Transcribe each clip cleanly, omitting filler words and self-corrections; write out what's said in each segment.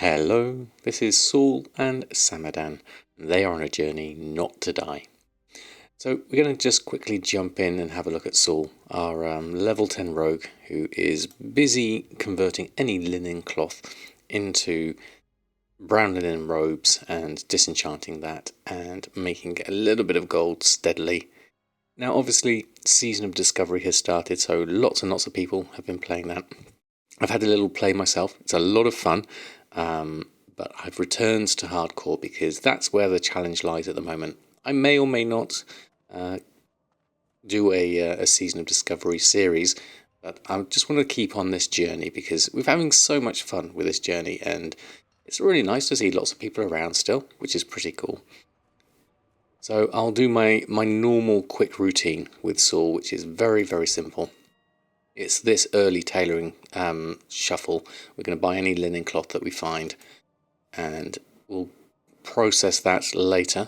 Hello, this is Saul and Samadan. They are on a journey not to die. So we're going to just quickly jump in and have a look at Saul, our level 10 rogue, who is busy converting any linen cloth into brown linen robes and disenchanting that and making a little bit of gold steadily. Now obviously Season of Discovery has started, so lots and lots of people have been playing that. I've had a little play myself. It's a lot of fun, but I've returned to hardcore because that's where the challenge lies at the moment. I may or may not do a Season of Discovery series, but I just want to keep on this journey because we're having so much fun with this journey, and it's really nice to see lots of people around still, which is pretty cool. So I'll do my normal quick routine with Saul, which is very, very simple. It's this early tailoring shuffle. We're going to buy any linen cloth that we find, and we'll process that later.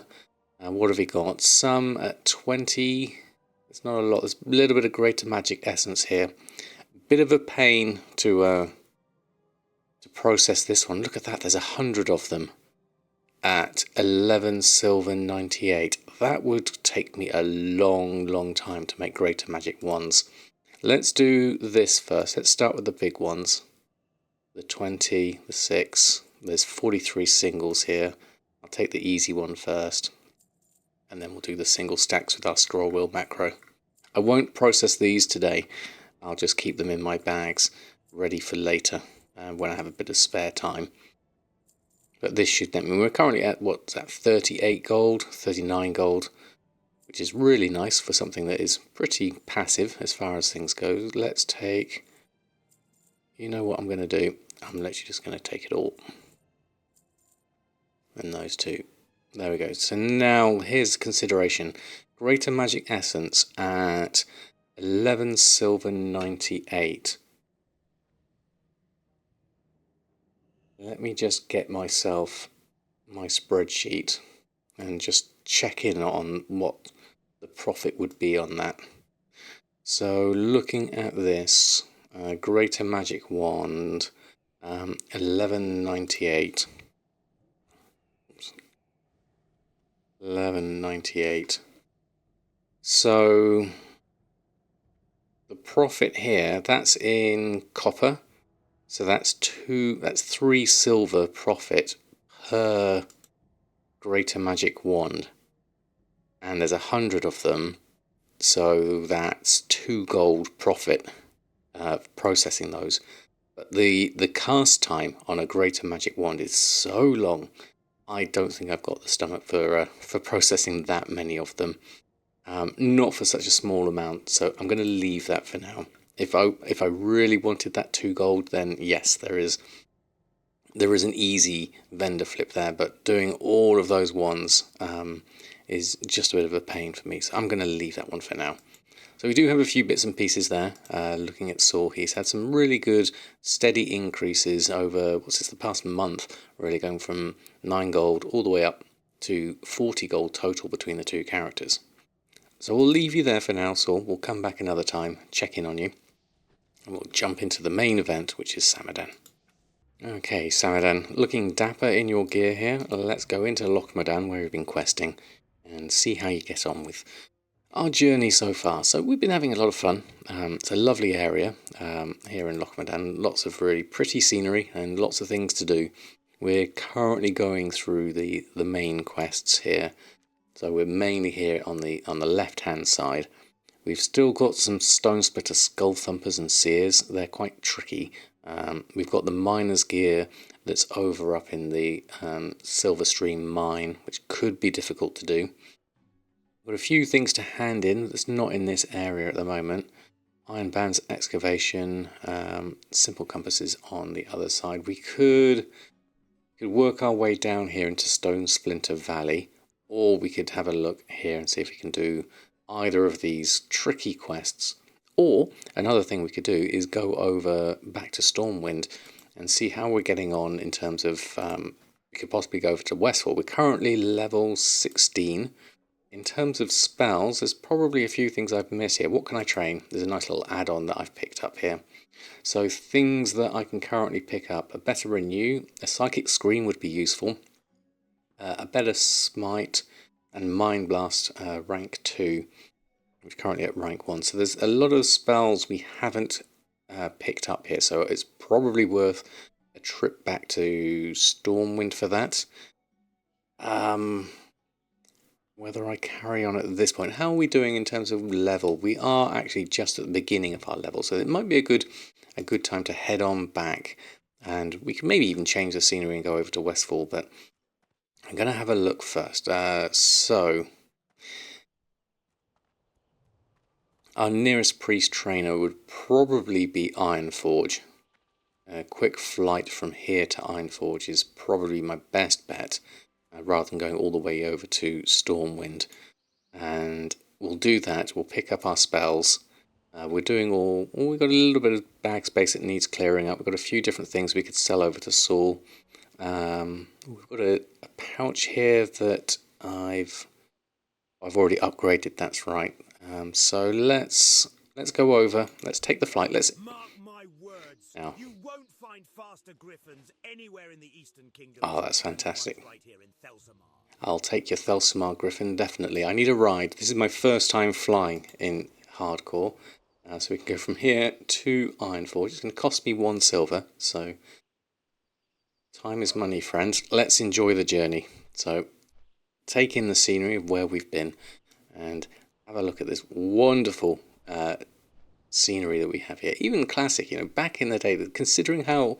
What have we got? Some at 20. It's not a lot. There's a little bit of greater magic essence here. Bit of a pain to process this one. Look at that. There's 100 of them at 11 silver 98. That would take me a long time to make greater magic wands. Let's do this first. Let's start with the big ones. The 20, the 6. There's 43 singles here. I'll take the easy one first. And then we'll do the single stacks with our scroll wheel macro. I won't process these today. I'll just keep them in my bags, ready for later, when I have a bit of spare time. But this should, we're currently at, what's that, 38 gold, 39 gold. Which is really nice for something that is pretty passive as far as things go. Let's take, you know what I'm going to do? I'm literally just going to take it all. And those two. There we go. So now here's consideration. Greater Magic Essence at 11 silver 98. Let me just get myself my spreadsheet and just check in on what the profit would be on that. So looking at this, Greater Magic Wand, 1198. 1198. So the profit here, that's in copper. So that's 3 silver profit per Greater Magic Wand. And there's 100 of them, so that's 2 gold profit processing those. But the cast time on a Greater Magic Wand is so long. I don't think I've got the stomach for processing that many of them. Not for such a small amount, so I'm going to leave that for now. If I really wanted that 2 gold, then yes, there is an easy vendor flip there. But doing all of those ones is just a bit of a pain for me, so I'm going to leave that one for now. So we do have a few bits and pieces there. Looking at Saul, he's had some really good steady increases over the past month, really going from 9 gold all the way up to 40 gold total between the two characters. So we'll leave you there for now, Saul. We'll come back another time, check in on you, and we'll jump into the main event, which is Samadan. Okay, Samadan, looking dapper in your gear here. Let's go into Loch Modan, where we've been questing, and see how you get on with our journey so far. So we've been having a lot of fun. It's a lovely area here in Loch Modan. Lots of really pretty scenery and lots of things to do. We're currently going through the main quests here. So we're mainly here on the left hand side. We've still got some Stone Splitter Goldthumpers and Seers. They're quite tricky. We've got the miner's gear that's over up in the Silver Stream mine, which could be difficult to do. Got a few things to hand in that's not in this area at the moment. Iron bands, excavation, simple compasses on the other side. We could work our way down here into Stone Splinter Valley, or we could have a look here and see if we can do either of these tricky quests. Or another thing we could do is go over back to Stormwind and see how we're getting on in terms of, we could possibly go over to Westfall. We're currently level 16. In terms of spells, there's probably a few things I've missed here. What can I train? There's a nice little add-on that I've picked up here. So things that I can currently pick up: a better renew, a psychic screen would be useful, a better smite, and mind blast rank 2, which is currently at rank 1. So there's a lot of spells we haven't picked up here, so it's probably worth a trip back to Stormwind for that. Whether I carry on at this point. How are we doing in terms of level? We are actually just at the beginning of our level, so it might be a good time to head on back, and we can maybe even change the scenery and go over to Westfall, but I'm going to have a look first. So our nearest priest trainer would probably be Ironforge. A quick flight from here to Ironforge is probably my best bet, rather than going all the way over to Stormwind. And we'll do that. We'll pick up our spells. We're doing we've got a little bit of bag space that needs clearing up. We've got a few different things we could sell over to Saul. We've got a pouch here that I've already upgraded. That's right. So let's go over. Let's take the flight. Mark my words. Now. You won't find faster griffins anywhere in the Eastern Kingdom. Oh, that's fantastic. Right here in Thelsamar. I'll take your Thelsamar Griffin, definitely. I need a ride. This is my first time flying in hardcore. So we can go from here to Ironforge. It's going to cost me 1 silver, so time is money, friends. Let's enjoy the journey. So take in the scenery of where we've been and have a look at this wonderful scenery that we have here. Even classic, back in the day, considering how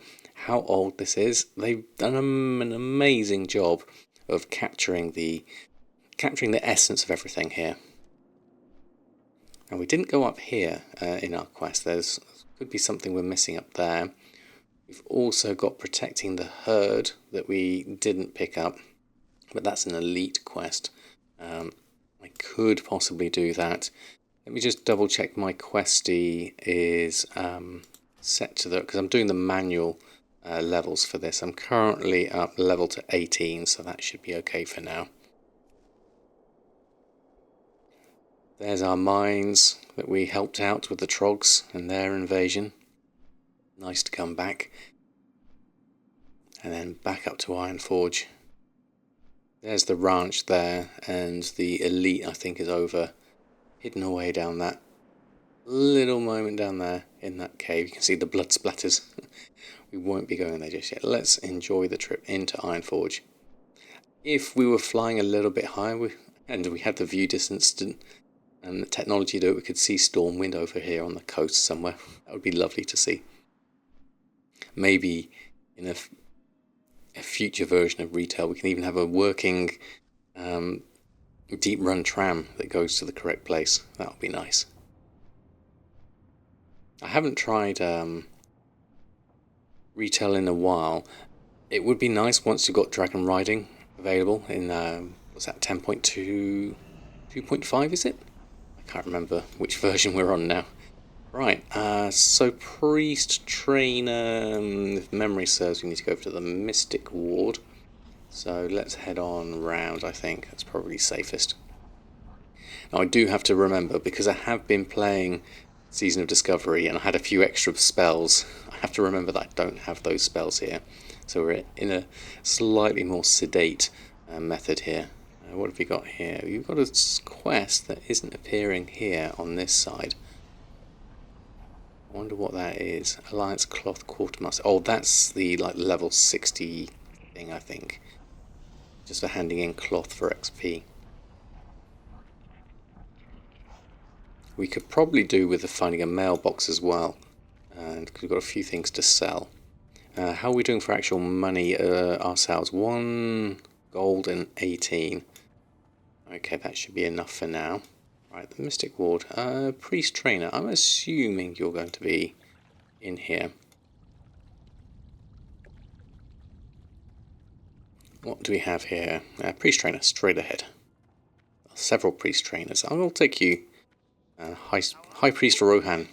old this is, they've done an amazing job of capturing the essence of everything here. And we didn't go up here in our quest. There's could be something we're missing up there. We've also got protecting the herd that we didn't pick up, but that's an elite quest. I could possibly do that. Let me just double check my questy is set to because I'm doing the manual levels for this. I'm currently up level to 18, so that should be okay for now. There's our mines that we helped out with the Trogs and their invasion. Nice to come back. And then back up to Ironforge. There's the ranch there, and the elite, I think, is over, hidden away down that little moment down there in that cave. You can see the blood splatters. We won't be going there just yet. Let's enjoy the trip into Ironforge. If we were flying a little bit higher, and we had the view distance and the technology to do it, we could see Stormwind over here on the coast somewhere. That would be lovely to see. Maybe in a future version of retail, we can even have a working deep run tram that goes to the correct place. That would be nice. I haven't tried retail in a while. It would be nice once you've got dragon riding available in what's that, 10.2 2.5 is it? I can't remember which version we're on now. Right, so priest trainer, if memory serves, we need to go over to the Mystic Ward. So let's head on round, I think. That's probably safest. Now I do have to remember, because I have been playing Season of Discovery and I had a few extra spells, I have to remember that I don't have those spells here. So we're in a slightly more sedate method here. What have we got here? We've got a quest that isn't appearing here on this side. I wonder what that is. Alliance Cloth Quartermaster. Oh, that's the level 60 thing, I think. Just for handing in cloth for XP. We could probably do with finding a mailbox as well. And we've got a few things to sell. How are we doing for actual money ourselves? 1 gold and 18. Okay, that should be enough for now. Right, the Mystic Ward. Priest Trainer. I'm assuming you're going to be in here. What do we have here? Priest Trainer, straight ahead. Several Priest Trainers. I will take you. High Priest Rohan.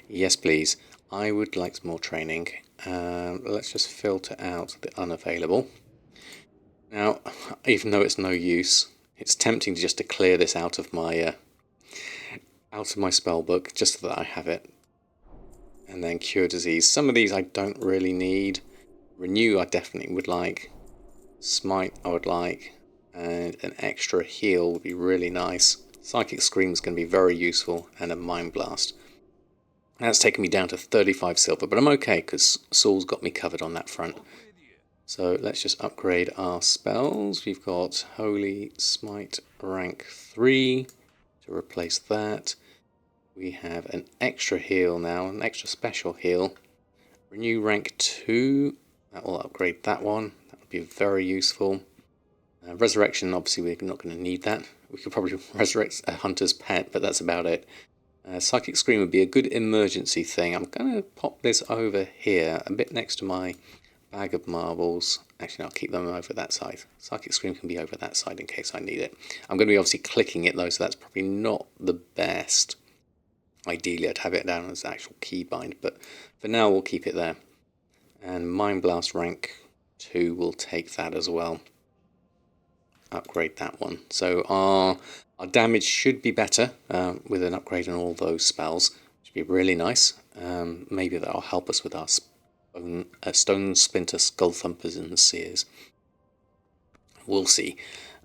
Yes, please. I would like some more training. Let's just filter out the unavailable. Now, even though it's no use, it's tempting just to clear this out of my out of my spell book just so that I have it. And then Cure Disease. Some of these I don't really need. Renew I definitely would like. Smite I would like. And an extra heal would be really nice. Psychic Scream is going to be very useful. And a Mind Blast. That's taken me down to 35 silver. But I'm okay because Saul's got me covered on that front. So let's just upgrade our spells. We've got Holy Smite rank 3 to replace that. We have an extra heal now, an extra special heal. Renew rank 2, that will upgrade that one. That would be very useful. Resurrection, obviously we're not going to need that. We could probably resurrect a hunter's pet, but that's about it. Psychic Scream would be a good emergency thing. I'm going to pop this over here, a bit next to my bag of marbles. Actually, I'll keep them over that side. Psychic Scream can be over that side in case I need it. I'm going to be obviously clicking it though, so that's probably not the best. Ideally, I'd have it down as actual keybind, but for now, we'll keep it there. And Mind Blast rank 2 will take that as well. Upgrade that one. So our damage should be better with an upgrade on all those spells. Should be really nice. Maybe that'll help us with our Stone Splinter, Skullthumpers, and Seers. We'll see.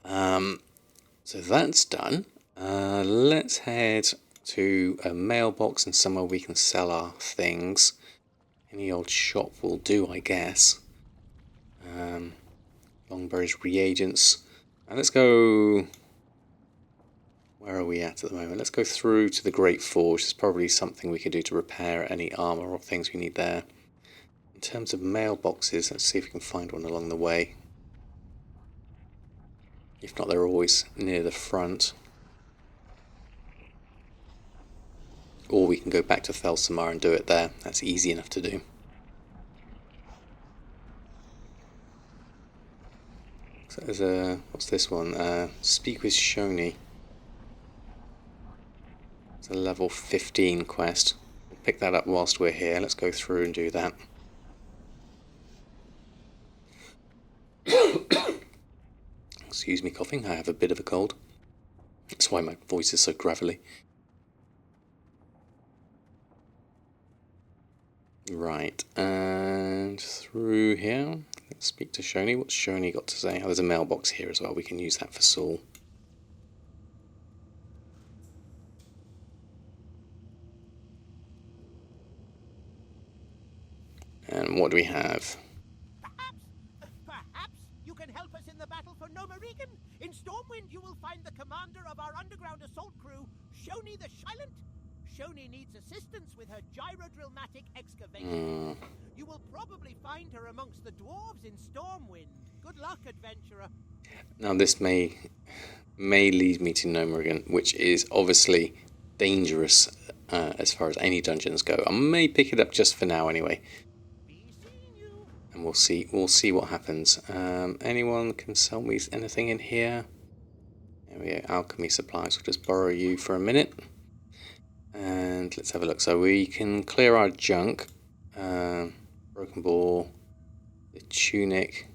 So that's done. Let's head to a mailbox and somewhere we can sell our things. Any old shop will do, I guess. Longberry's reagents. And let's go... Where are we at the moment? Let's go through to the Great Forge. There's probably something we could do to repair any armour or things we need there. In terms of mailboxes, let's see if we can find one along the way. If not, they're always near the front. Or we can go back to Felsamar and do it there. That's easy enough to do. So there's a... What's this one? Speak with Shoni. It's a level 15 quest. We'll pick that up whilst we're here. Let's go through and do that. Excuse me coughing, I have a bit of a cold. That's why my voice is so gravelly. Right, and through here, let's speak to Shoni. What's Shoni got to say? Oh, there's a mailbox here as well. We can use that for Saul. And what do we have? Perhaps you can help us in the battle for Nomarigan. In Stormwind, you will find the commander of our underground assault crew, Shoni the Silent. Shoni needs assistance with her gyrodrillmatic excavation. You will probably find her amongst the dwarves in Stormwind. Good luck, adventurer. Now this may lead me to Nomarigan, which is obviously dangerous as far as any dungeons go. I may pick it up just for now anyway. And we'll see what happens. Anyone can sell me anything in here? There we go, alchemy supplies. We'll just borrow you for a minute. And let's have a look. So we can clear our junk. Broken ball, the tunic,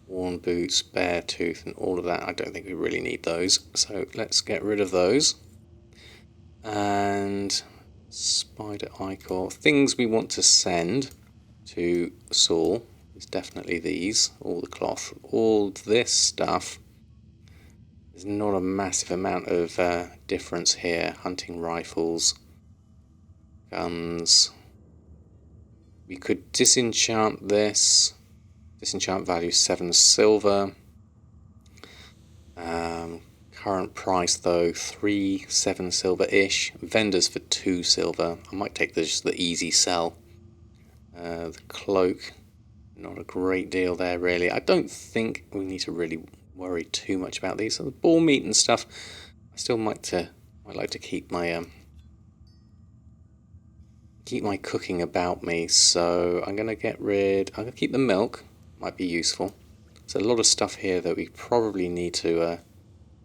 worn boots, bare tooth, and all of that. I don't think we really need those. So let's get rid of those. And spider ichor. Things we want to send to Saul is definitely these. All the cloth, all this stuff. There's not a massive amount of difference here. Hunting rifles, guns. We could disenchant this. Disenchant value 7 silver. Current price though 3-7 silver-ish. Vendors for 2 silver. I might take just the easy sell. The cloak, not a great deal there really. I don't think we need to really worry too much about these. So the boar meat and stuff, I still might like to keep my cooking about me. So I'm gonna I'm gonna keep the milk. Might be useful. There's a lot of stuff here that we probably need to.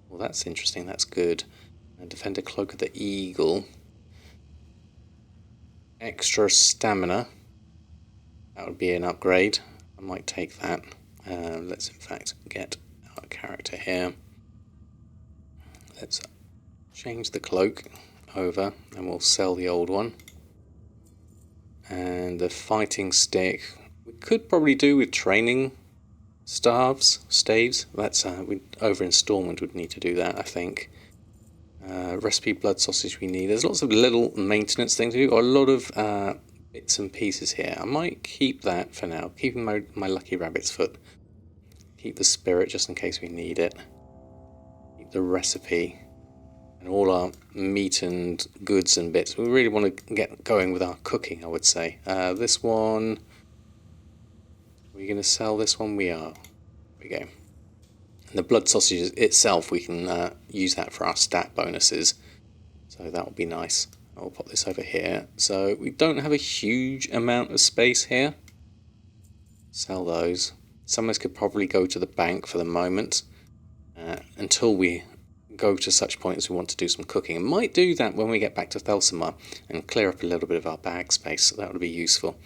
Well, that's interesting. That's good. And Defender Cloak of the Eagle. Extra stamina. That would be an upgrade. I might take that. Let's in fact get our character here. Let's change the cloak over and we'll sell the old one. And the fighting stick, we could probably do with training staves. That's over in Stormwind would need to do that, I think. Recipe blood sausage we need. There's lots of little maintenance things to do. Got a lot of bits and pieces here. I might keep that for now. Keeping my lucky rabbit's foot. Keep the spirit just in case we need it. Keep the recipe. And all our meat and goods and bits. We really want to get going with our cooking, I would say. This one... Are we going to sell this one? We are. There we go. And the blood sausage itself, we can use that for our stat bonuses. So that will be nice. I'll pop this over here. So we don't have a huge amount of space here. Sell those. Some of us could probably go to the bank for the moment. Until we go to such points we want to do some cooking. I might do that when we get back to Thelsamar and clear up a little bit of our bag space. So that would be useful.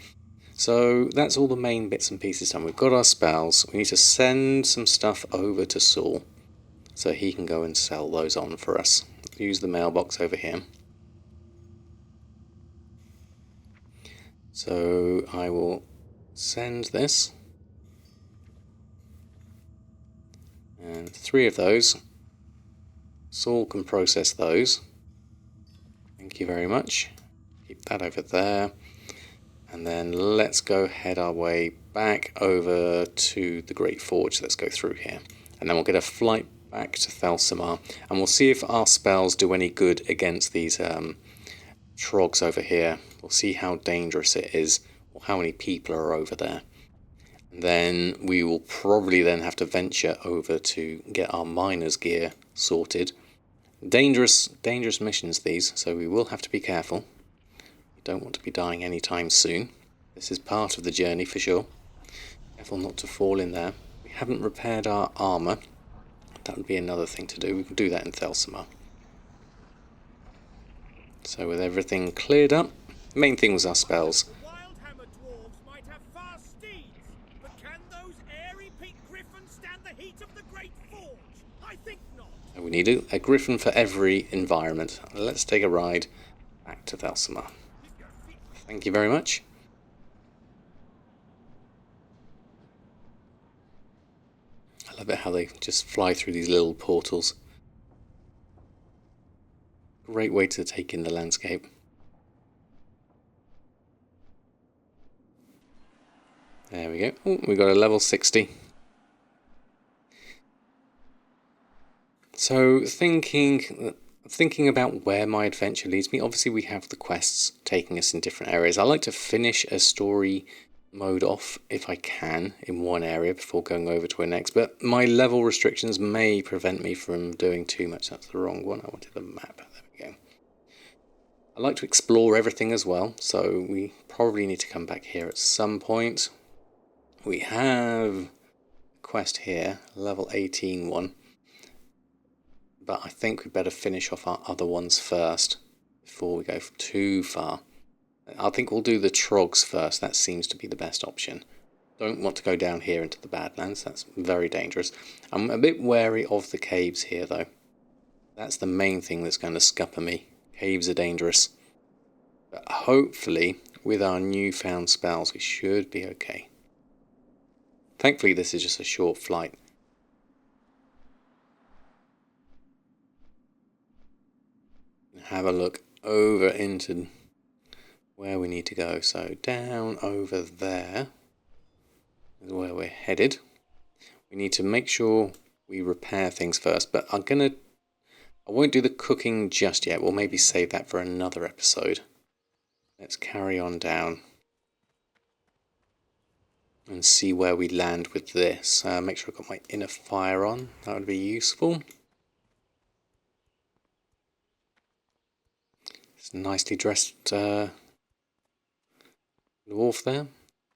So that's all the main bits and pieces done. We've got our spells. We need to send some stuff over to Saul so he can go and sell those on for us. Use the mailbox over here. So I will send this. And 3 of those. Saul can process those. Thank you very much. Keep that over there. And then let's go head our way back over to the Great Forge. Let's go through here. And then we'll get a flight back to Thelsamar. And we'll see if our spells do any good against these trogs over here. We'll see how dangerous it is, or how many people are over there. And then we will probably then have to venture over to get our miner's gear sorted. Dangerous missions these, so we will have to be careful. We don't want to be dying anytime soon. This is part of the journey for sure. Careful not to fall in there. We haven't repaired our armour. That would be another thing to do. We can do that in Thelsamar. So with everything cleared up, the main thing was our spells. The Wildhammer dwarves might have fast steeds, but can those airy pink griffins stand the heat of the Great Forge? I think not. We need a griffin for every environment. Let's take a ride back to Thelsamar. Thank you very much. I love it how they just fly through these little portals. Great way to take in the landscape. There we go. Oh, we got a level 60. So thinking about where my adventure leads me, obviously we have the quests taking us in different areas. I like to finish a story mode off if I can in one area before going over to a next, but my level restrictions may prevent me from doing too much. That's the wrong one. I wanted the map. There we go. I like to explore everything as well, so we probably need to come back here at some point. We have a quest here, level 18 one. But I think we better finish off our other ones first before we go too far. I think we'll do the trogs first. That seems to be the best option. Don't want to go down here into the Badlands. That's very dangerous. I'm a bit wary of the caves here, though. That's the main thing that's going to scupper me. Caves are dangerous. But hopefully, with our newfound spells, we should be okay. Thankfully, this is just a short flight. Have a look over into where we need to go. So down over there is where we're headed. We need to make sure we repair things first, but I won't do the cooking just yet. We'll maybe save that for another episode. Let's carry on down and see where we land with this. Make sure I've got my inner fire on. That would be useful. Nicely dressed dwarf there,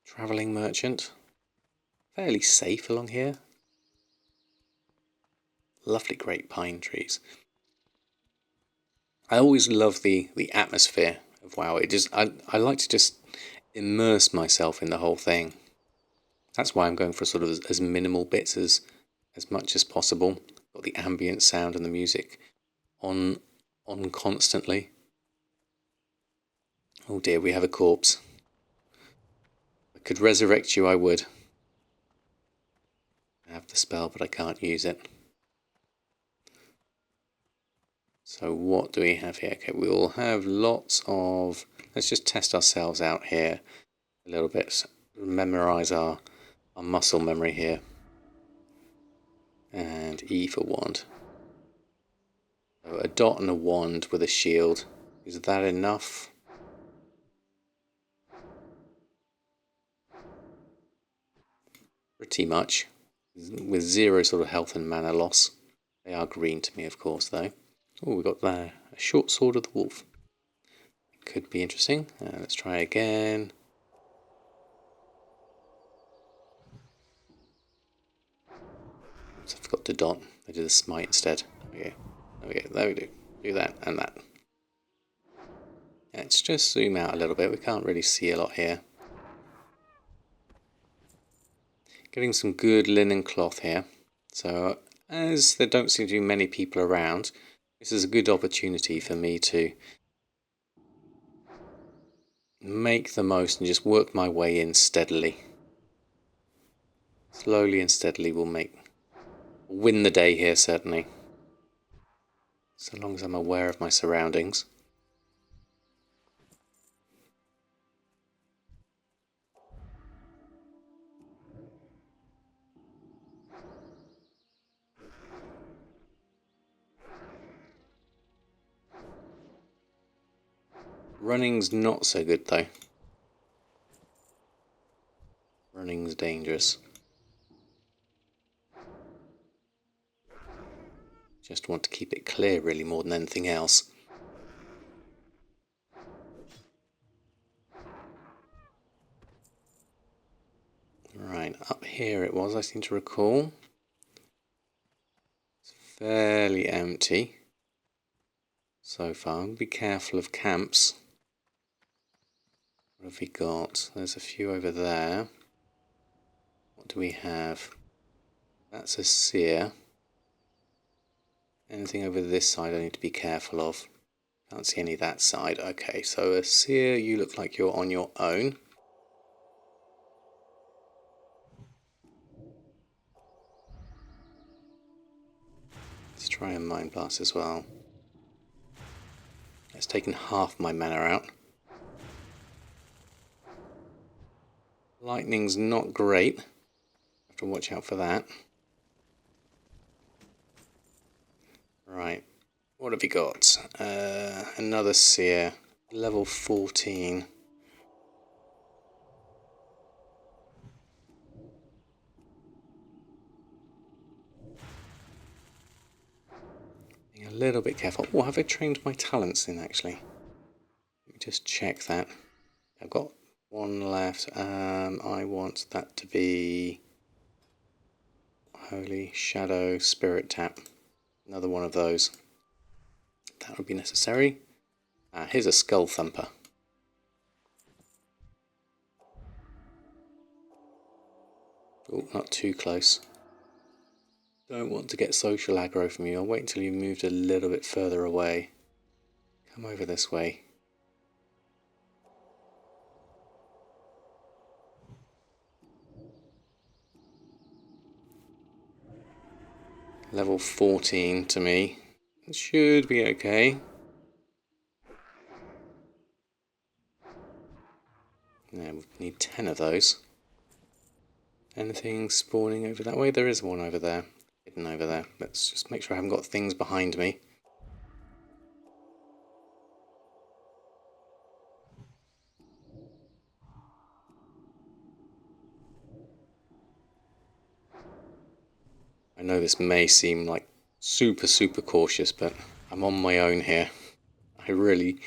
travelling merchant, fairly safe along here. Lovely great pine trees. I always love the atmosphere of WoW. I like to just immerse myself in the whole thing. That's why I'm going for sort of as minimal bits as much as possible. Got the ambient sound and the music on on constantly. Oh dear, we have a corpse. If I could resurrect you, I would. I have the spell, but I can't use it. So what do we have here? Okay, we will have lots of... Let's just test ourselves out here a little bit. Memorise our muscle memory here. And E for wand. So a dot and a wand with a shield. Is that enough? Pretty much. With 0 sort of health and mana loss. They are green to me, of course, though. Oh, we got there. A short sword of the wolf. Could be interesting. Let's try again. Oops, I forgot to dot. I did a smite instead. Okay. There we go. Do that and that. Let's just zoom out a little bit. We can't really see a lot here. Getting some good linen cloth here. So, as there don't seem to be many people around, this is a good opportunity for me to make the most and just work my way in steadily. Slowly and steadily we'll win the day here, certainly. So long as I'm aware of my surroundings. Running's not so good though. Running's dangerous. Just want to keep it clear really more than anything else. Right, up here it was, I seem to recall. It's fairly empty so far. Be careful of camps. What have we got? There's a few over there. What do we have? That's a seer. Anything over this side I need to be careful of. Can't see any that side. Okay, so a seer, you look like you're on your own. Let's try a mind blast as well. It's taken half my mana out. Lightning's not great. Have to watch out for that. Right, what have we got? Another seer, level 14. Being a little bit careful. Oh, have I trained my talents in actually? Let me just check that. I've got one left. I want that to be Holy Shadow Spirit Tap. Another one of those. That would be necessary. Here's a Skull Thumper. Oh, not too close. Don't want to get social aggro from you. I'll wait until you've moved a little bit further away. Come over this way. Level 14 to me. It should be okay. Yeah, we need 10 of those. Anything spawning over that way? There is one over there. Hidden over there. Let's just make sure I haven't got things behind me. I know this may seem like super cautious, but I'm on my own here. I really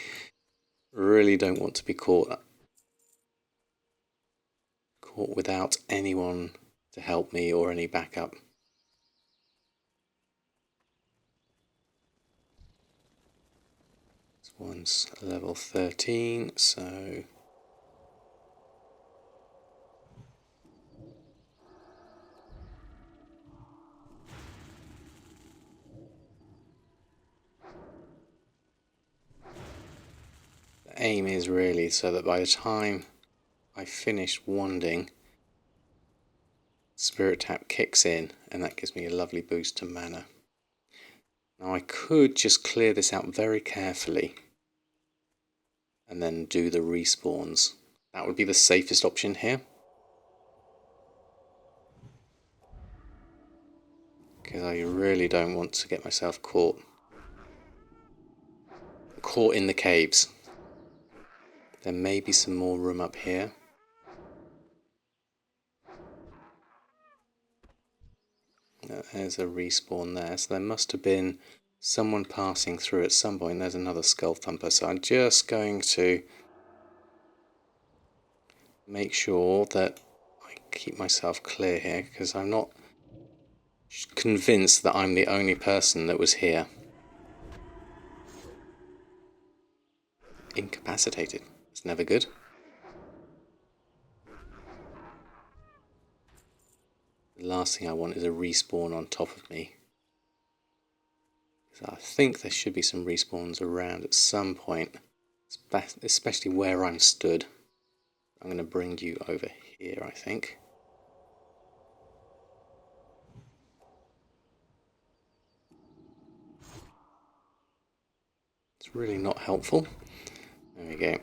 don't want to be caught without anyone to help me or any backup. This one's level 13, so aim is really so that by the time I finish wanding, Spirit Tap kicks in and that gives me a lovely boost to mana. Now I could just clear this out very carefully and then do the respawns. That would be the safest option here. Because I really don't want to get myself caught in the caves. There may be some more room up here. There's a respawn there, so there must have been someone passing through at some point. There's another skull thumper, so I'm just going to make sure that I keep myself clear here, because I'm not convinced that I'm the only person that was here. Incapacitated. It's never good. The last thing I want is a respawn on top of me. So I think there should be some respawns around at some point, especially where I'm stood. I'm going to bring you over here, I think. It's really not helpful. There we go.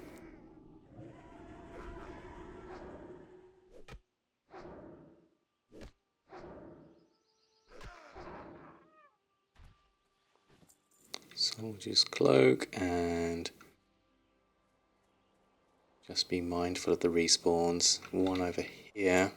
Soldier's Cloak, and just be mindful of the respawns. One over here.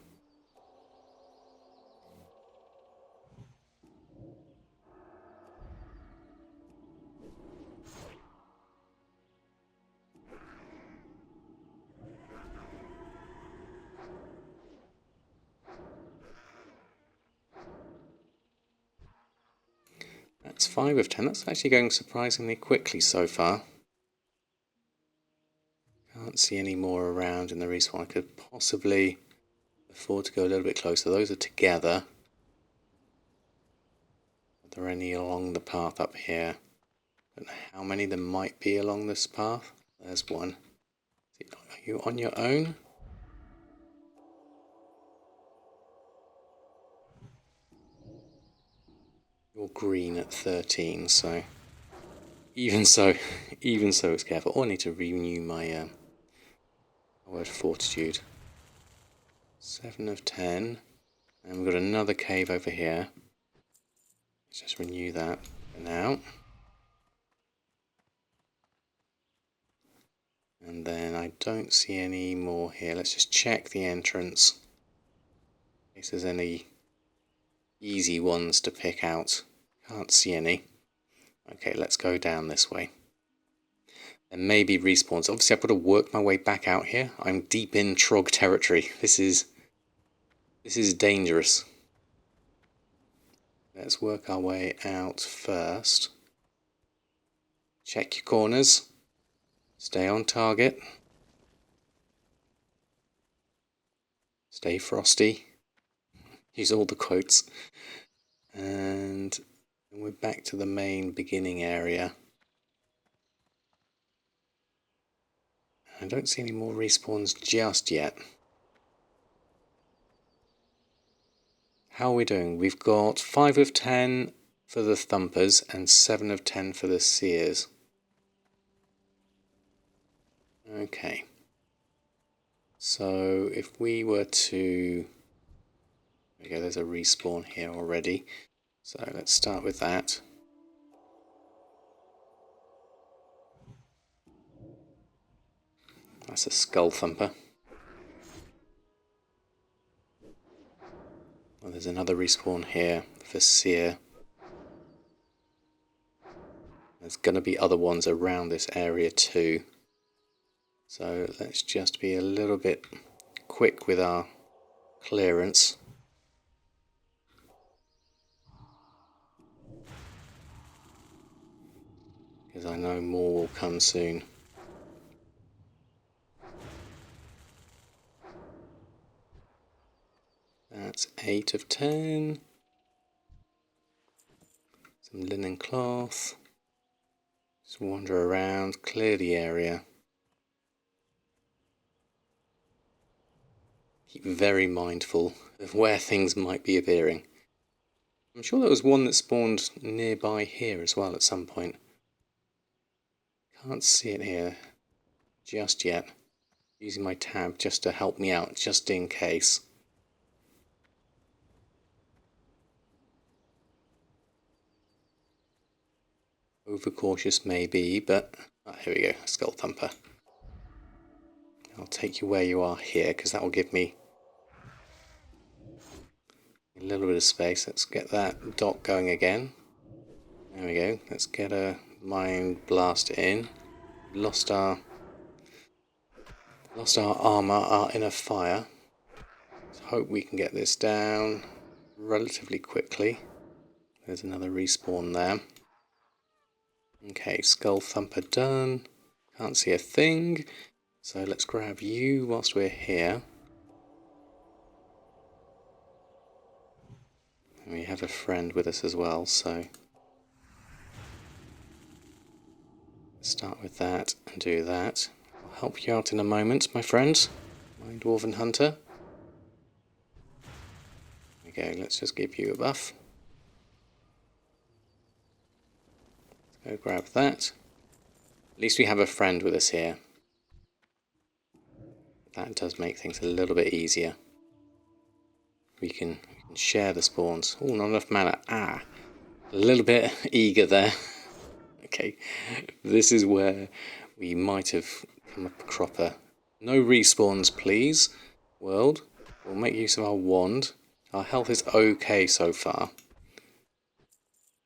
That's 5 of 10. That's actually going surprisingly quickly so far. Can't see any more around in the respawn. I could possibly afford to go a little bit closer. Those are together. Are there any along the path up here? I don't know how many there might be along this path. There's one. Are you on your own? You're green at 13, so even so it's careful. Oh, I need to renew my word fortitude. 7 of 10. And we've got another cave over here. Let's just renew that for now. And then I don't see any more here. Let's just check the entrance in case there's any easy ones to pick out. Can't see any. Okay, let's go down this way. There may be respawns. Obviously, I've got to work my way back out here. I'm deep in Trogg territory. This is dangerous. Let's work our way out first. Check your corners. Stay on target. Stay frosty. Use all the quotes. And we're back to the main beginning area. I don't see any more respawns just yet. How are we doing? We've got 5 of 10 for the Thumpers and 7 of 10 for the Seers. Okay. So if we were to... There we go, there's a respawn here already. So let's start with that. That's a Skull Thumper. Well, there's another respawn here for Seer. There's going to be other ones around this area too. So let's just be a little bit quick with our clearance. Because I know more will come soon. That's 8 of 10. Some linen cloth. Just wander around, clear the area. Keep very mindful of where things might be appearing. I'm sure there was one that spawned nearby here as well at some point. Can't see it here just yet. Using my tab just to help me out, just in case. Overcautious maybe, but here we go, Skull Thumper. I'll take you where you are here, because that will give me a little bit of space. Let's get that dot going again. There we go. Let's get a Mind Blast in. Lost our armour, our inner fire. Let's hope we can get this down relatively quickly. There's another respawn there. Okay, Skull Thumper done. Can't see a thing. So let's grab you whilst we're here. And we have a friend with us as well, so let's start with that and do that. I'll help you out in a moment, my friend, my Dwarven Hunter. Okay, let's just give you a buff. Let's go grab that. At least we have a friend with us here. That does make things a little bit easier. We can share the spawns. Oh, not enough mana. A little bit eager there. Okay, this is where we might have come up a cropper. No respawns, please, world. We'll make use of our wand. Our health is okay so far.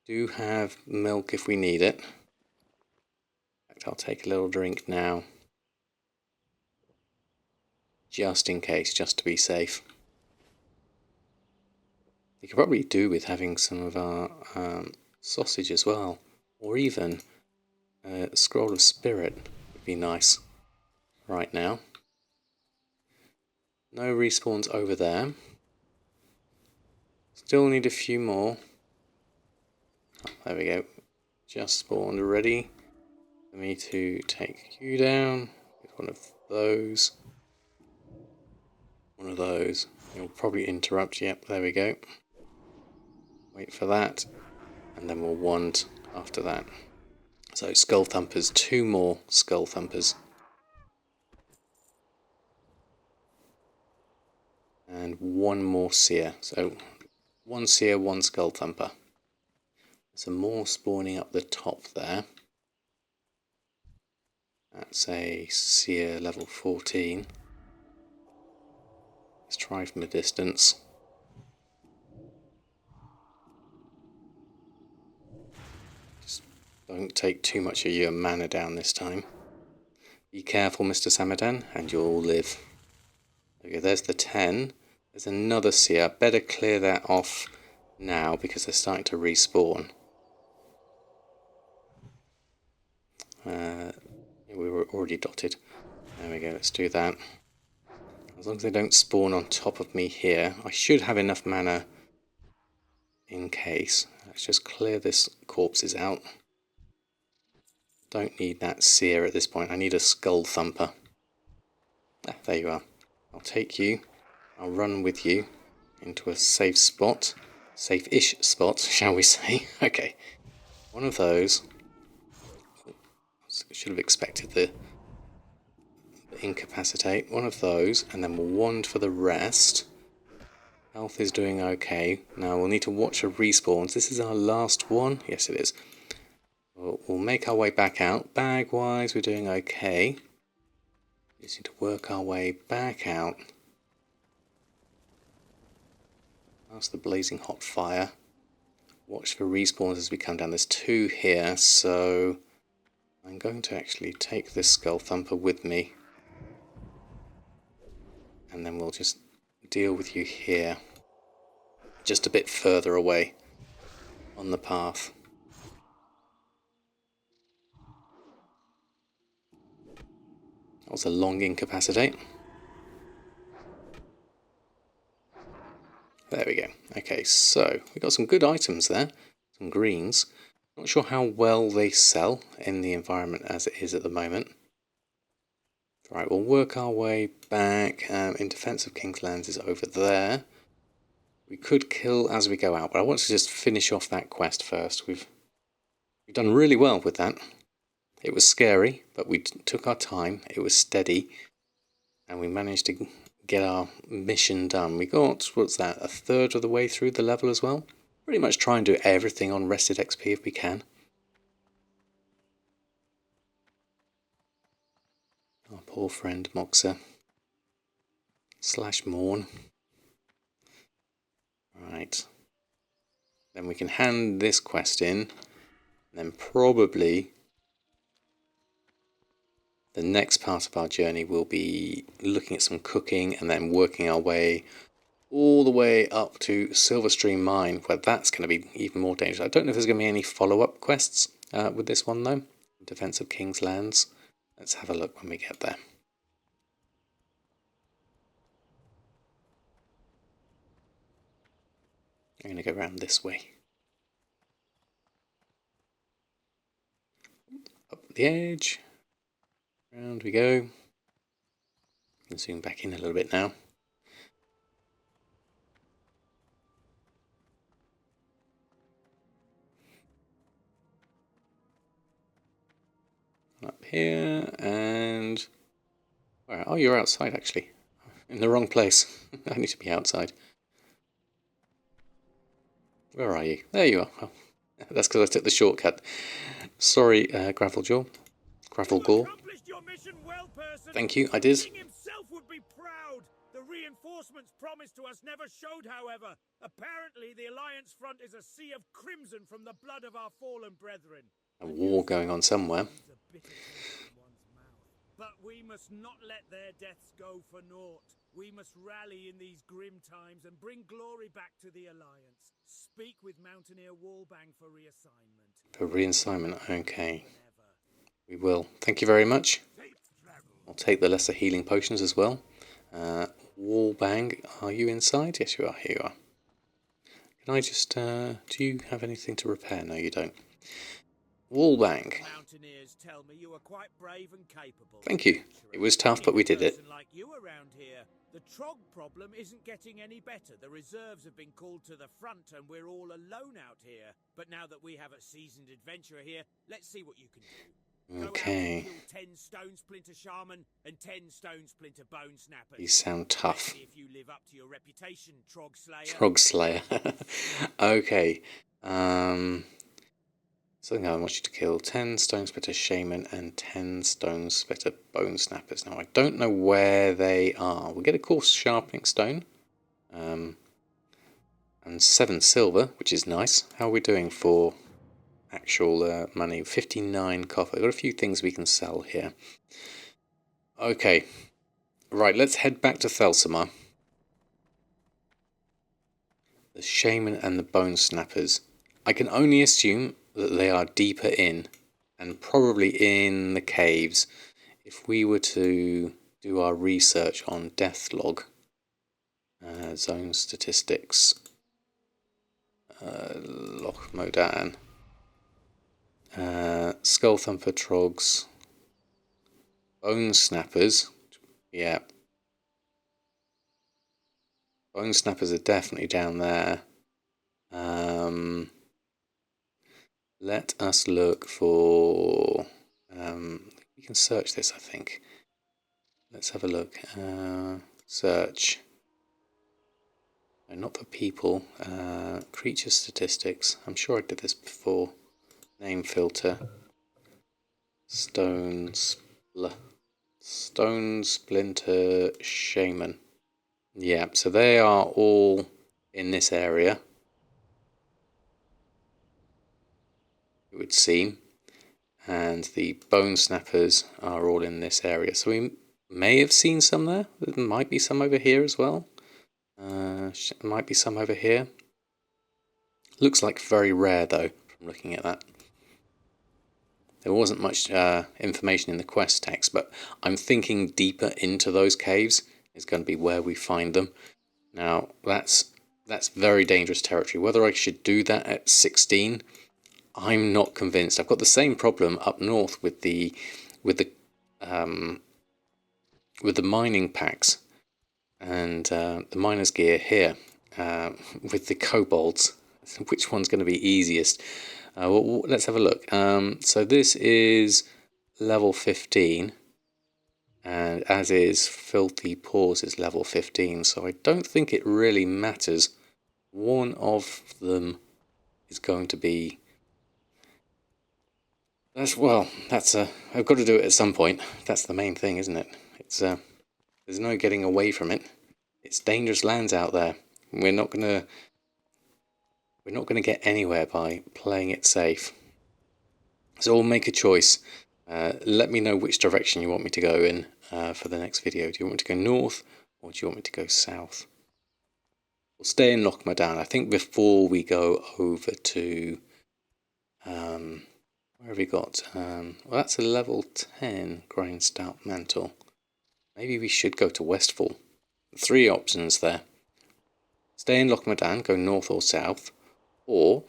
Do have milk if we need it. In fact, I'll take a little drink now. Just in case, just to be safe. You could probably do with having some of our sausage as well. Or even a Scroll of Spirit would be nice right now. No respawns over there. Still need a few more. Oh, there we go. Just spawned ready for me to take you down with one of those. One of those. It'll probably interrupt. Yep, there we go. Wait for that. And then we'll wand after that. So Skull Thumpers, 2 more Skull Thumpers. And 1 more Seer. So 1 Seer, 1 Skull Thumper. Some more spawning up the top there. That's a Seer level 14. Let's try from a distance. Just don't take too much of your mana down this time. Be careful, Mr. Samadan, and you'll live. Okay, there's the 10. There's another Seer. Better clear that off now because they're starting to respawn. We were already dotted. There we go, let's do that. As long as they don't spawn on top of me here, I should have enough mana in case. Let's just clear this corpses out. Don't need that Seer at this point. I need a Skull Thumper. Ah, there you are. I'll take you. I'll run with you into a safe spot. Safe-ish spot, shall we say. Okay. One of those. Should have expected the incapacitate. One of those, and then we'll wand for the rest. Health is doing okay. Now we'll need to watch for respawns. This is our last one. Yes, it is. We'll make our way back out. Bag-wise, we're doing okay. We just need to work our way back out. Past the blazing hot fire. Watch for respawns as we come down. There's 2 here, so I'm going to actually take this Skull Thumper with me. And then we'll just deal with you here. Just a bit further away on the path. That was a long incapacitate. There we go. Okay, so we got some good items there. Some greens. Not sure how well they sell in the environment as it is at the moment. Right, we'll work our way back. In defense of King's Lands is over there. We could kill as we go out, but I want to just finish off that quest first. We've done really well with that. It was scary, but we took our time. It was steady, and we managed to get our mission done. We got, what's that, a third of the way through the level as well. Pretty much try and do everything on rested XP if we can. Our poor friend Moxa / Morn. Right. Then we can hand this quest in, and then probably the next part of our journey will be looking at some cooking and then working our way all the way up to Silverstream Mine, where that's going to be even more dangerous. I don't know if there's going to be any follow-up quests with this one though. Defense of King's Lands. Let's have a look when we get there. I'm going to go around this way. Up the edge. Round we go. You can zoom back in a little bit now. Up here and... Where? Oh, you're outside actually. In the wrong place. I need to be outside. Where are you? There you are. Oh, that's because I took the shortcut. Sorry, Graveljaw. Gravelgore. Well, Thank you, I did. King himself would be proud. The reinforcements promised to us never showed, however. Apparently, the Alliance front is a sea of crimson from the blood of our fallen brethren. A war going on somewhere. But we must not let their deaths go for naught. We must rally in these grim times and bring glory back to the Alliance. Speak with Mountaineer Wallbang for reassignment. For reassignment, okay. We will. Thank you very much. I'll take the lesser healing potions as well. Wallbang, are you inside? Yes, you are. Here you are. Can I just... do you have anything to repair? No, you don't. Wallbang. Mountaineers tell me you are quite brave and capable. Thank you. It was tough, but we did it. Like you around here, the Trog problem isn't getting any better. The reserves have been called to the front and we're all alone out here. But now that we have a seasoned adventurer here, let's see what you can do. Okay. Go out and kill 10 Stone Splinter Shaman and 10 Stone Splinter Bone Snappers. You sound tough. Let's see if you live up to your reputation, Trogg Slayer. Trogg Slayer. Okay. Something I want you to kill 10 Stone Splitter Shaman and 10 Stone Splitter Bone Snappers. Now, I don't know where they are. We'll get a coarse sharpening stone. And 7 silver, which is nice. How are we doing for actual money? 59 copper. Got a few things we can sell here. Okay. Right, let's head back to Thelsamar. The Shaman and the Bone Snappers. I can only assume that they are deeper in, and probably in the caves. If we were to do our research on death log, zone statistics, Loch Modan, Skull Thumper Trogs, Bone Snappers, yeah. Bone Snappers are definitely down there. Let us look for... we can search this, I think. Let's have a look. Search. No, not for people. Creature statistics. I'm sure I did this before. Name filter. Stone Splinter Shaman. Yeah, so they are all in this area, it would seem, and the Bone Snappers are all in this area. So we may have seen some there. There might be some over here as well. Might be some over here. Looks like very rare though, from looking at that. There wasn't much information in the quest text, but I'm thinking deeper into those caves is going to be where we find them. Now, that's very dangerous territory. Whether I should do that at 16, I'm not convinced. I've got the same problem up north with the with the mining packs and the miner's gear here with the kobolds. Which one's going to be easiest? Well, let's have a look. So this is level 15, and as is Filthy Paws is level 15, so I don't think it really matters. One of them is going to be... I've got to do it at some point. That's the main thing, isn't it? It's there's no getting away from it. It's dangerous lands out there. We're not gonna get anywhere by playing it safe. So we'll make a choice. Let me know which direction you want me to go in for the next video. Do you want me to go north, or do you want me to go south? We'll stay in Loch Modan. I think before we go over to... where have we got? Well, that's a level 10 Grain Stout Mantle. Maybe we should go to Westfall. 3 options there. Stay in Loch Modan, go north or south, or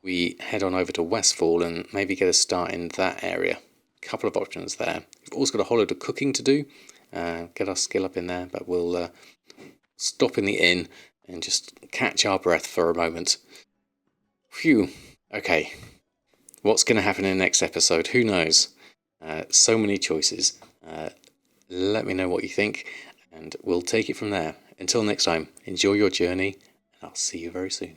we head on over to Westfall and maybe get a start in that area. A couple of options there. We've also got a whole load of cooking to do, get our skill up in there, but we'll stop in the inn and just catch our breath for a moment. Phew. Okay. What's going to happen in the next episode? Who knows? So many choices. Let me know what you think, and we'll take it from there. Until next time, enjoy your journey, and I'll see you very soon.